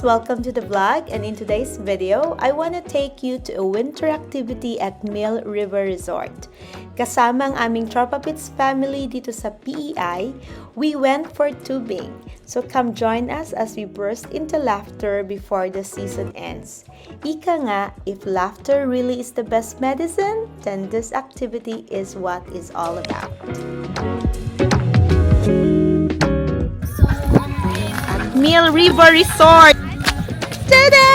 welcome to the vlog, and in today's video, I want to take you to a winter activity at Mill River Resort. Kasama ang aming Tropapits family dito sa PEI, we went for tubing. So come join us as we burst into laughter before the season ends. Ika nga, if laughter really is the best medicine, then this activity is what it's all about. Mill River Resort. Tada!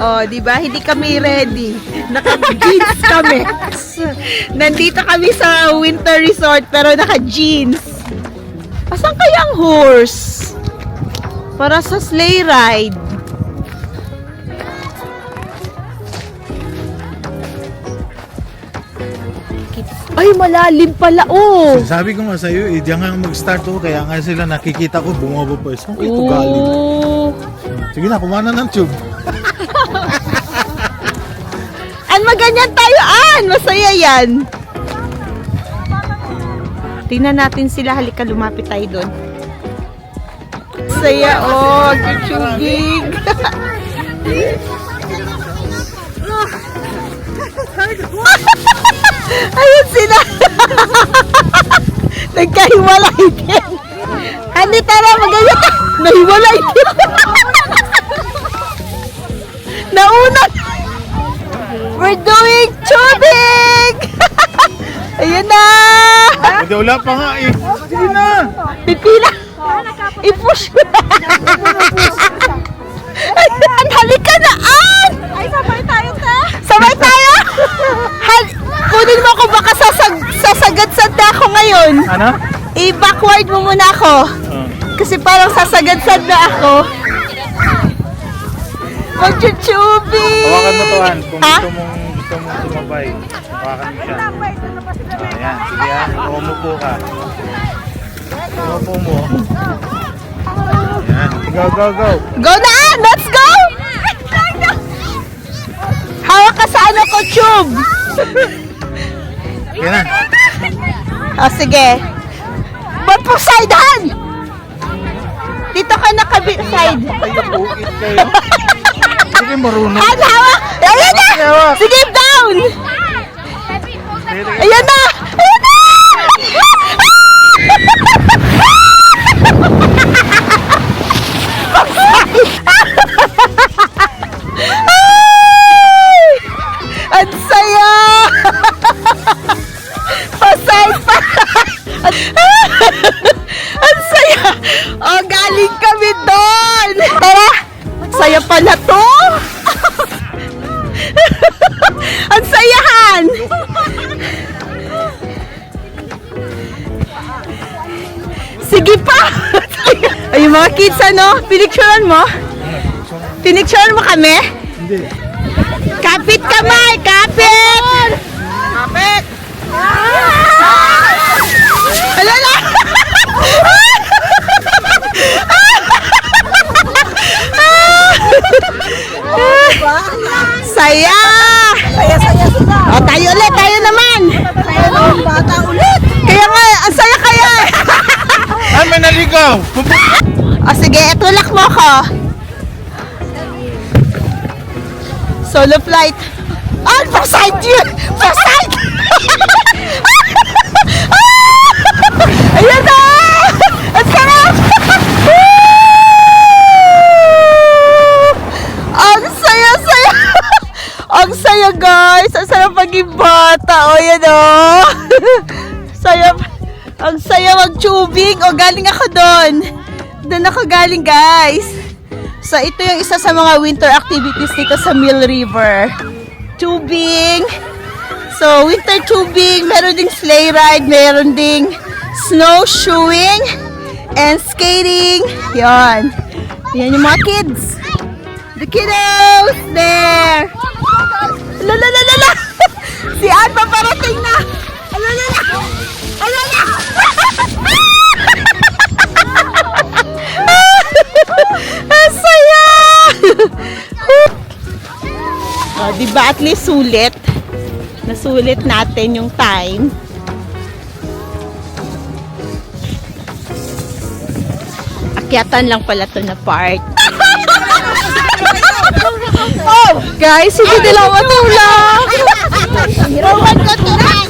Oh, di ba? Hindi kami ready. Naka-jeans kami. Nandito kami sa winter resort pero naka-jeans. Asan kaya ang horse? Para sa sleigh ride. Ay, malalim pala, oh! Sabi ko nga sa'yo, diyan nga mag-start ko, kaya nga sila nakikita ko, bumaba pa. Saan ko ito galing? Sige na, kumana ng tube. An, maganyan tayo, An! Masaya yan! Tingnan natin sila, halika, lumapit tayo doon. Saya, oh! Chuchugig! Ayun sila! Nagkahiwalay din! Hindi, tara, maganda! Nahiwalay din! Nauna! We're doing tubing! Ayun na! Hindi, wala pa nga eh. Sige na! Pipila! I-push ko na! Ayan, halika na, An! Ay, sabay tayo, ta! Sabay tayo? Kunin mo ako, baka sasagad-sad na ako ngayon. Ano? I-backward mo muna ako. Kasi parang sasagad-sad na ako. Mag-tubing! Hawakan mo to, Han. Kung gusto mong sumabay. Hawakan mo siya. Ayan, sige ha. Umupo ka. Umupo mo. Ayan, go, go, go. Go na, An! Let's go! Hawak ka sa ano ko, tube. Ayan na. O, sige. Ba't po side, Han? Dito ka nakabi-side. Ay, napukit kayo. Sige, marunong. Han, hawak! Ayan na! Sige, down! Ayan na! Ayan na! Ay! Ang saya! Pasay pa! Ang saya! Oh, galing kami doon! Tara! Saya pala to! Ang sayahan! Sige pa! Ay, mga kids, ano? Pinicturean mo? Pinicturean mo kami? Hindi. Kapit kamay! Kapit! Kapit! Alala! Saya! Saya sila! O, tayo ulit! Tayo naman! Saya naman, bata ulit! Kaya nga, ang saya kaya! Ah, may naligaw! O, sige, itulak mo ko! Solo flight! Ah, pa-side yun! Pa-side! Ayan na! Ang sarap! Ang saya-saya! Ang saya, guys! Ang sarap maging bata! O, yan o! Saya! Ang saya mag-tubing! O, galing ako doon! Doon ako galing, guys! So, ito yung isa sa mga winter activities dito sa Mill River. Tubing! So, winter tubing, meron ding sleigh ride, meron ding snowshoeing, and skating. Yan. Yan yung mga kids. The kiddos! There! Lalalala! Si Ann paparating na! Lalalala! Lalalala! Ang saya! Diba at least sulit? Nasulit natin yung time. Akyatan lang pala to na part. Oh, guys, hindi nila matulog. Rowan ko tulad.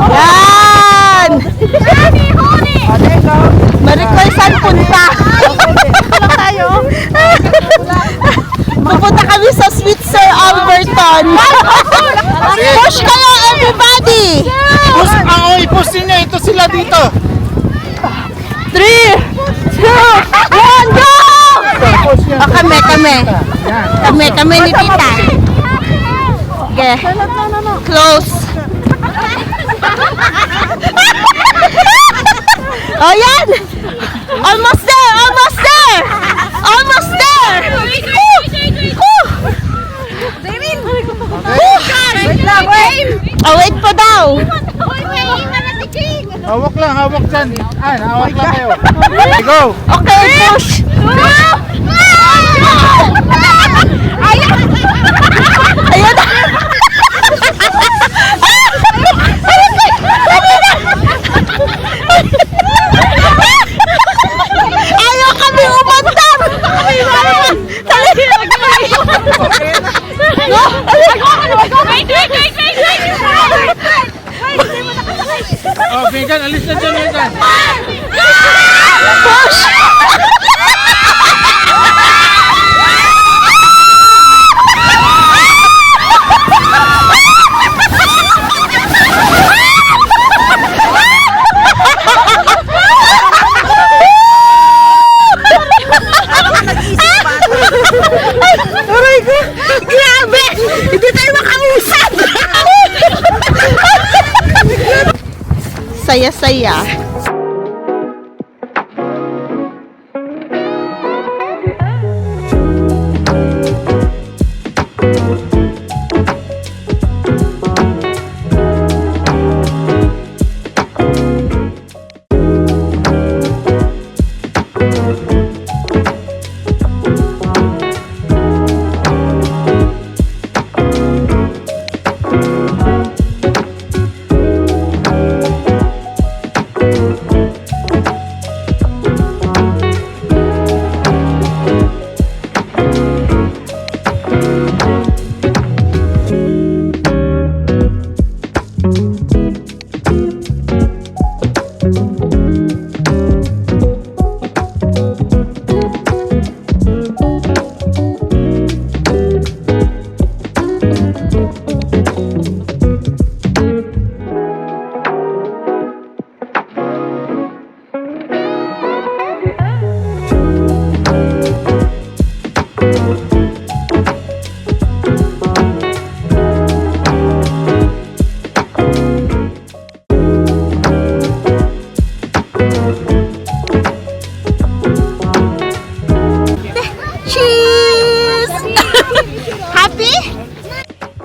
Yan! Maricoy, saan punta? Pupunta kami sa Sweet Sir Alberton. Push kayo, everybody! Push, i-push niya. Ito sila dito. 3, 2, 1, go! Push yan. Kami ni Tita. Okay. Close. Oh, yan! Almost there! Almost there! Almost there! Oh, wait pa daw. Hawak lang, hawak dyan. Hawak lang kayo. Okay, go! Okay, push! Ayun na! Ayaw kami umandar! Oh, Megan, alis na dyan, Megan. Push! Aray ko! Grabe! Hindi tayo makausap! Saya-saya.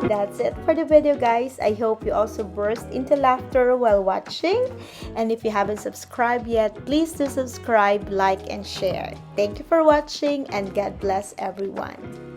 That's it for the video, guys. I hope you also burst into laughter while watching. And if you haven't subscribed yet, please do subscribe, like, and share. Thank you for watching, and God bless everyone.